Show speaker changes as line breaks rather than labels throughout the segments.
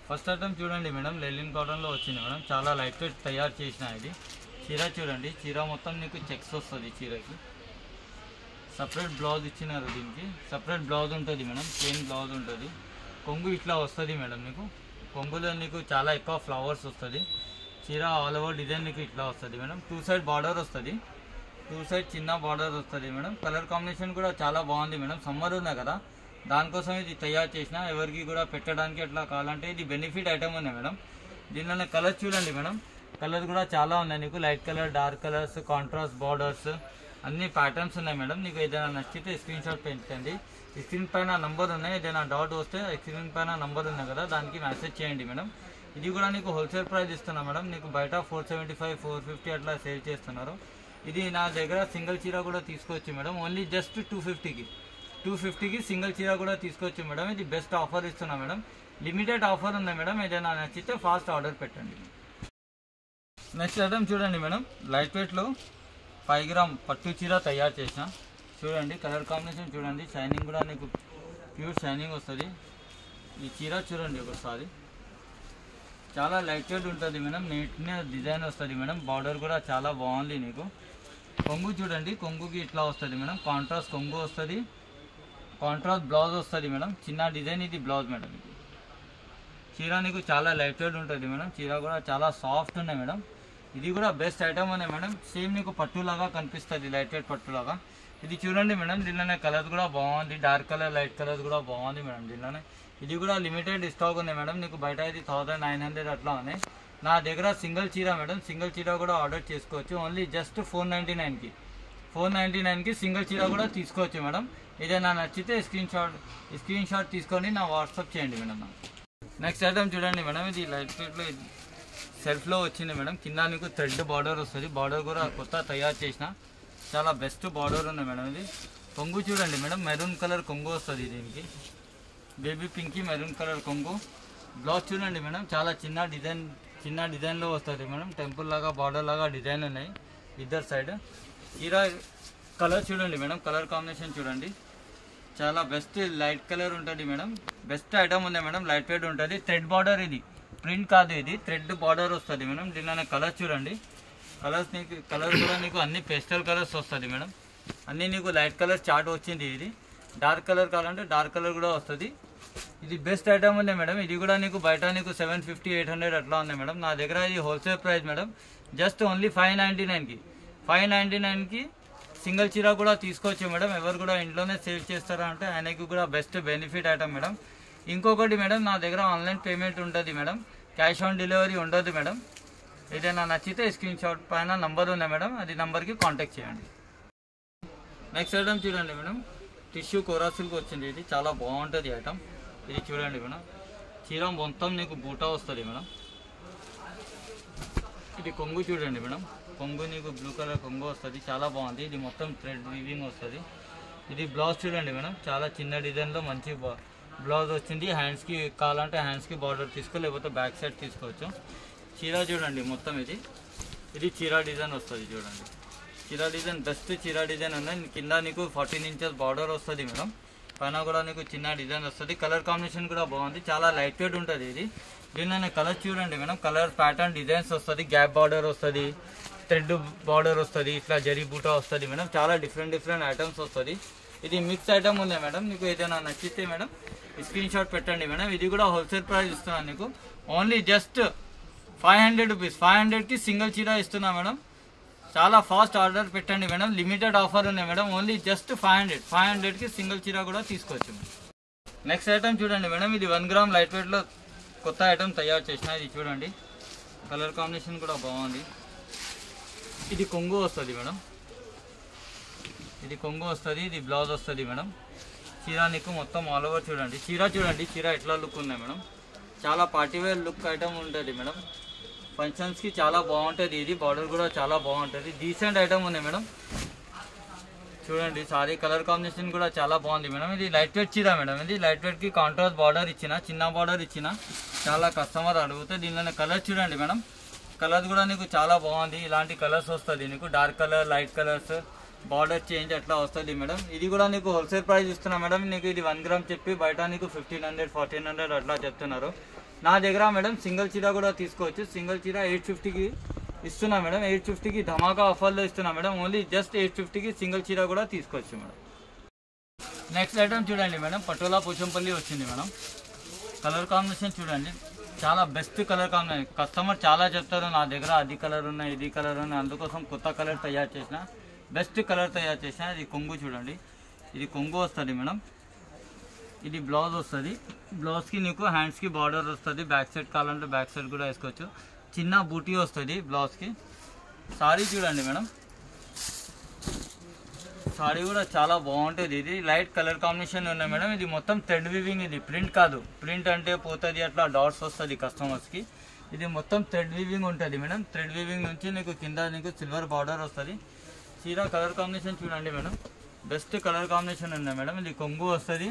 First item చూడండి madam, లెలిన్ కాటన్లో వచ్చింది మేడం. చాలా లైట్ వెయిట్ తయారు చేసిన ఇది చీర. చూడండి చీర మొత్తం నీకు చెక్స్ వస్తుంది. చీరకి సపరేట్ బ్లౌజ్ ఇచ్చినారు. దీనికి సపరేట్ బ్లౌజ్ ఉంటుంది మేడం, ప్లెయిన్ బ్లౌజ్ ఉంటుంది. కొంగు ఇట్లా వస్తుంది మేడం. నీకు కొంగులో నీకు చాలా ఎక్కువ ఫ్లవర్స్ వస్తుంది. చీర ఆల్ ఓవర్ డిజైన్ నీకు ఇట్లా వస్తుంది మేడం. 2 సైడ్ బార్డర్ వస్తుంది. 2 సైడ్ చిన్న బార్డర్ వస్తుంది మేడం. కలర్ కాంబినేషన్ కూడా చాలా బాగుంది మేడం. సమ్మర్ ఉన్నాయి కదా, దానికోసం ఇది తయారు చేసిన. ఎవరికి కూడా పెట్టడానికి ఎట్లా కావాలంటే ఇది బెనిఫిట్ ఐటమ్ ఉన్నాయి మేడం. దీనిలోనే కలర్స్ చూడండి మేడం, కలర్ కూడా చాలా ఉన్నాయి. నీకు light colour, dark colours, contrast borders అన్ని ప్యాటర్న్స్ ఉన్నాయి మేడం. నీకు ఏదైనా నచ్చితే స్క్రీన్ షాట్ పెంచండి. స్క్రీన్ పైన నంబర్ ఉన్నాయి. ఏదైనా డౌట్ వస్తే స్క్రీన్ పైన నంబర్ ఉన్నాయి కదా, దానికి మెసేజ్ చేయండి మేడం. ఇది కూడా నీకు హోల్సేల్ ప్రైస్ ఇస్తున్నా మేడం. నీకు బయట 475, 450 అట్లా సేల్ చేస్తున్నారు. ఇది నా దగ్గర సింగిల్ చీర కూడా తీసుకోవచ్చు మేడం. ఓన్లీ జస్ట్ 250కి సింగిల్ చీర కూడా తీసుకోవచ్చు మేడం. ఇది బెస్ట్ ఆఫర్ ఇస్తున్నా మేడం. లిమిటెడ్ ఆఫర్ ఉంది మేడం. ఏదైనా నచ్చితే ఫాస్ట్ ఆర్డర్ పెట్టండి. నెక్స్ట్ ఐటమ్ చూడండి మేడం, లైట్ వెయిట్లో 5 గ్రామ్ పట్టు చీర తయారు చేసిన. చూడండి కలర్ కాంబినేషన్ చూడండి, షైనింగ్ కూడా నీకు ప్యూర్ షైనింగ్ వస్తుంది. ఈ చీర చూడండి ఒకసారి, చాలా లైట్ వెయిట్ ఉంటుంది మేడం. నీట్గా డిజైన్ వస్తుంది మేడం. బార్డర్ కూడా చాలా బాగుంది. నీకు కొంగు చూడండి, కొంగుకి ఇట్లా వస్తుంది మేడం. కాంట్రాస్ట్ కొంగు వస్తుంది, కాంట్రాస్ట్ బ్లౌజ్ వస్తుంది మేడం. చిన్న డిజైన్ ఇది బ్లౌజ్ మేడం. ఇది చీర నీకు చాలా లైట్ వెయిట్ ఉంటుంది మేడం. చీర కూడా చాలా సాఫ్ట్ ఉన్నాయి మేడం. ఇది కూడా బెస్ట్ ఐటమ్ ఉన్నాయి మేడం. సేమ్ నీకు పట్టులాగా కనిపిస్తుంది, లైట్ వెయిట్ పట్టులాగా. ఇది చూడండి మేడం, దీనిలోనే కలర్ కూడా బాగుంది. డార్క్ కలర్, లైట్ కలర్ కూడా బాగుంది మేడం దీనిలోనే. ఇది కూడా లిమిటెడ్ స్టాక్ ఉన్నాయి మేడం. నీకు బయట ఇది 1900 అట్లా ఉన్నాయి. నా దగ్గర సింగిల్ చీర మేడం. సింగిల్ చీర కూడా ఆర్డర్ చేసుకోవచ్చు. ఓన్లీ జస్ట్ 499కి సింగిల్ చీర కూడా తీసుకోవచ్చు మేడం. ఏదైనా నచ్చితే స్క్రీన్ షాట్ తీసుకొని నా వాట్సాప్ చేయండి మేడం. నెక్స్ట్ ఐటమ్ చూడండి మేడం, ఇది లైట్ వెయిట్లో సెల్ఫ్లో వచ్చింది మేడం. కింద నీకు థ్రెడ్ బార్డర్ వస్తుంది. బార్డర్ కూడా కొత్త తయారు చేసిన, చాలా బెస్ట్ బార్డర్ ఉంది మేడం. ఇది కొంగు చూడండి మేడం, మెరూన్ కలర్ కొంగు వస్తుంది. దీనికి బేబీ పింక్ మెరూన్ కలర్ కొంగు. బ్లౌజ్ చూడండి మేడం, చాలా చిన్న డిజైన్లో వస్తుంది మేడం. టెంపుల్ లాగా, బార్డర్ లాగా డిజైన్ ఉన్నాయి ఇద్దరు సైడ్. చీర కలర్ చూడండి మేడం, కలర్ కాంబినేషన్ చూడండి, చాలా బెస్ట్ లైట్ కలర్ ఉంటుంది మేడం. బెస్ట్ ఐటమ్ ఉంది మేడం. లైట్ వెయిట్ ఉంటుంది. థ్రెడ్ బార్డర్, ఇది ప్రింట్ కాదు, ఇది థ్రెడ్ బార్డర్ వస్తుంది మేడం. దీనిలోనే కలర్ చూడండి, కలర్ కూడా నీకు అన్ని పేస్టల్ కలర్స్ వస్తుంది మేడం. అన్నీ నీకు లైట్ కలర్ చార్ట్ వచ్చింది. ఇది డార్క్ కలర్ కావాలంటే డార్క్ కలర్ కూడా వస్తుంది. ఇది బెస్ట్ ఐటమ్ ఉంది మేడం. ఇది కూడా నీకు బయట నీకు 750, 800 అట్లా ఉంది మేడం. నా దగ్గర ఇది wholesale price madam. Just only 599కి సింగిల్ చీర కూడా తీసుకోవచ్చు మేడం. ఎవరు కూడా ఇంట్లోనే సేల్ చేస్తారా అంటే ఆయనకి కూడా బెస్ట్ బెనిఫిట్ ఐటమ్ మేడం. ఇంకొకటి మేడం, నా దగ్గర ఆన్లైన్ పేమెంట్ ఉంటుంది మేడం. క్యాష్ ఆన్ డెలివరీ ఉండదు మేడం. ఏదైనా నచ్చితే స్క్రీన్ షాట్ పైన నంబర్ ఉంది మేడం, అది నంబర్కి కాంటాక్ట్ చేయండి. నెక్స్ట్ ఐటమ్ చూడండి మేడం, టిష్యూ కోరా సిల్క్ వచ్చింది. ఇది చాలా బాగుంటుంది ఐటమ్. ఇది చూడండి మేడం, చీర మొత్తం నీకు బూటా వస్తుంది మేడం. ఇది కొంగు చూడండి మేడం, కొంగు నీకు బ్లూ కలర్ కొంగు వస్తుంది, చాలా బాగుంది. ఇది మొత్తం థ్రెడ్ వీవింగ్ వస్తుంది. ఇది బ్లౌజ్ చూడండి మేడం, చాలా చిన్న డిజైన్లో మంచి బ్లౌజ్ వచ్చింది. హ్యాండ్స్కి కావాలంటే హ్యాండ్స్కి బార్డర్ తీసుకో, లేకపోతే బ్యాక్ సైడ్ తీసుకోవచ్చు. చీర చూడండి మొత్తం ఇది చీర డిజైన్ వస్తుంది. చూడండి చీర డిజైన్ బెస్ట్ చీర డిజైన్ ఉన్నాయి. కింద నీకు 14 ఇంచెస్ బార్డర్ వస్తుంది మేడం. పైన కూడా నీకు చిన్న డిజైన్ వస్తుంది. కలర్ కాంబినేషన్ కూడా బాగుంది, చాలా లైట్ వెయిట్ ఉంటుంది. ఇది దీనిలోనే కలర్ చూడండి మేడం, కలర్ ప్యాటర్న్ డిజైన్స్ వస్తుంది. గ్యాప్ బార్డర్ వస్తుంది, థ్రెడ్ బార్డర్ వస్తుంది, ఇట్లా జరీ బూటా వస్తుంది మేడం. చాలా డిఫరెంట్ ఐటమ్స్ వస్తుంది. ఇది మిక్స్ ఐటమ్ ఉంది మేడం. నీకు ఏదైనా నచ్చితే మేడం స్క్రీన్ షాట్ పెట్టండి మేడం. ఇది కూడా హోల్సేల్ ప్రైస్ ఇస్తున్నాను నీకు. Only just 500 rupees. 500కి సింగిల్ చీర ఇస్తున్నా మేడం. చాలా ఫాస్ట్ ఆర్డర్ పెట్టండి మేడం. లిమిటెడ్ ఆఫర్ ఉన్నాయి మేడం. ఓన్లీ జస్ట్ 500కి సింగిల్ చీర కూడా తీసుకోవచ్చు మేడం. నెక్స్ట్ ఐటమ్ చూడండి మేడం, ఇది 1 గ్రామ్ లైట్ వెయిట్లో కొత్త ఐటమ్ తయారు చేసిన. ఇది చూడండి కలర్ కాంబినేషన్ కూడా బాగుంది. ఇది కొంగు వస్తుంది మేడం. ఇది కొంగు వస్తుంది, ఇది బ్లౌజ్ వస్తుంది మేడం. చీర నీకు మొత్తం ఆల్ ఓవర్ చూడండి. చీర ఎట్లా లుక్ ఉన్నాయి మేడం. చాలా పార్టీవేర్ లుక్ ఐటమ్ ఉంటుంది మేడం. ఫంక్షన్స్కి చాలా బాగుంటుంది. ఇది బార్డర్ కూడా చాలా బాగుంటుంది. డీసెంట్ ఐటమ్ ఉంది మేడం. చూడండి సారీ కలర్ కాంబినేషన్ కూడా చాలా బాగుంది మేడం. ఇది లైట్ వెయిట్ చీర మేడం. ఇది లైట్ వెయిట్కి కాంట్రాస్ట్ బార్డర్ ఇచ్చిన, చిన్న బార్డర్ ఇచ్చిన. చాలా కస్టమర్ అడిగితే దీనిలో కలర్ చూడండి మేడం. కలర్స్ కూడా నీకు చాలా బాగుంది. ఇలాంటి కలర్స్ వస్తుంది నీకు, dark colour, light colours, border change అట్లా వస్తుంది మేడం. ఇది కూడా నీకు హోల్సేల్ ప్రైస్ ఇస్తున్నా మేడం. నీకు ఇది 1 గ్రామ్ చెప్పి బయట నీకు 1500, 1400 అట్లా చెప్తున్నారు. నా దగ్గర మేడం సింగిల్ చీర కూడా తీసుకోవచ్చు. సింగిల్ చీర 850కి ఇస్తున్నా మేడం. 850కి ధమాకా ఆఫర్లో ఇస్తున్నా మేడం. ఓన్లీ జస్ట్ 850కి సింగిల్ చీర కూడా తీసుకోవచ్చు మేడం. నెక్స్ట్ ఐటమ్ చూడండి మేడం, పటోలా పోచంపల్లి వచ్చింది మేడం. కలర్ కాంబినేషన్ చూడండి, చాలా బెస్ట్ కలర్ కాంబినేషన్. కస్టమర్ చాలా చెప్తారు నా దగ్గర అది కలర్ ఉన్నాయి ఇది కలర్ ఉన్నాయి, అందుకోసం కొత్త కలర్ తయారు చేసిన, బెస్ట్ కలర్ తయారు చేసిన. ఇది కొంగు చూడండి, ఇది కొంగు వస్తుంది మేడం. ఇది బ్లౌజ్ వస్తుంది. బ్లౌజ్కి నీకు హ్యాండ్స్కి బార్డర్ వస్తుంది. బ్యాక్ సైడ్ కావాలంటే బ్యాక్ సైడ్ కూడా వేసుకోవచ్చు. చిన్న బూటీ వస్తుంది బ్లౌజ్కి. సారీ చూడండి మేడం, సారీ కూడా చాలా బాగుంటుంది. ఇది లైట్ కలర్ కాంబినేషన్ ఉన్నాయి మేడం. ఇది మొత్తం థ్రెడ్ వీవింగ్, ఇది ప్రింట్ కాదు. ప్రింట్ అంటే పోతుంది, అట్లా డాట్స్ వస్తుంది కస్టమర్స్కి. ఇది మొత్తం థ్రెడ్ వీవింగ్ ఉంటుంది మేడం. థ్రెడ్ వీవింగ్ నుంచి నీకు కింద నీకు సిల్వర్ బార్డర్ వస్తుంది. చీర కలర్ కాంబినేషన్ చూడండి మేడం, బెస్ట్ కలర్ కాంబినేషన్ ఉన్నాయి మేడం. ఇది కొంగు వస్తుంది,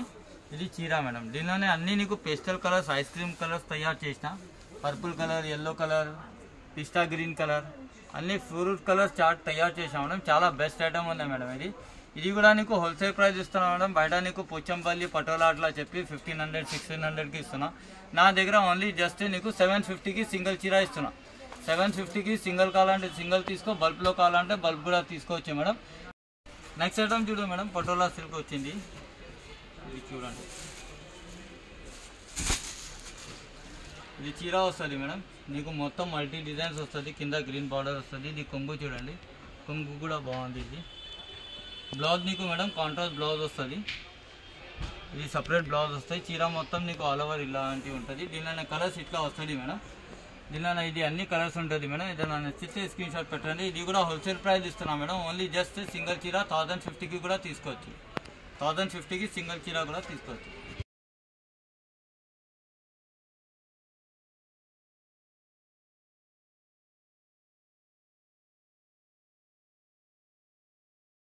ఇది చీర మేడం. దీనిలోనే అన్నీ నీకు pastel colours, ice cream colours తయారు చేసిన. పర్పుల్ కలర్, ఎల్లో కలర్, పిస్తా గ్రీన్ కలర్, అన్ని ఫ్రూట్ కలర్స్ చార్ట్ తయారు చేసాం మేడం. చాలా బెస్ట్ ఐటమ్ ఉంది మేడం. ఇది కూడా నీకు హోల్సేల్ ప్రైస్ ఇస్తున్నాం మేడం. బయట నీకు పోచంపల్లి పటోలా అట్లా చెప్పి 1500 1600కి ఇస్తున్నా. నా దగ్గర ఓన్లీ జస్ట్ నీకు 750కి సింగిల్ చీర ఇస్తున్నా. 750కి సింగిల్ కావాలంటే సింగిల్ తీసుకో, బల్బ్లో కావాలంటే బల్బ్ కూడా తీసుకోవచ్చు మేడం. నెక్స్ట్ ఐటమ్ చూడు మేడం, పటోలా సిల్క్ వచ్చింది. ఇది చూడండి, ఇది చీర వస్తుంది మేడం. నీకు మొత్తం మల్టీ డిజైన్స్ వస్తుంది. కింద గ్రీన్ బార్డర్ వస్తుంది. ఇది కొంగు చూడండి, కొంగు కూడా బాగుంది. ఇది బ్లౌజ్ నీకు మేడం కాంట్రాస్ట్ బ్లౌజ్ వస్తుంది. ఇది సపరేట్ బ్లౌజ్ వస్తాయి. చీర మొత్తం నీకు ఆల్ ఓవర్ ఇలాంటివి ఉంటుంది. దీనిలో కలర్స్ ఇట్లా వస్తుంది మేడం. దీనిలో ఇది అన్ని కలర్స్ ఉంటుంది మేడం. ఏదైనా నచ్చితే స్క్రీన్ షాట్ పెట్టండి. ఇది కూడా హోల్సేల్ ప్రైస్ ఇస్తున్నాం మేడం. ఓన్లీ జస్ట్ సింగిల్ చీర 1050కి కూడా తీసుకోవచ్చు. 1050కి సింగిల్ చీర కూడా తీసుకోవచ్చు.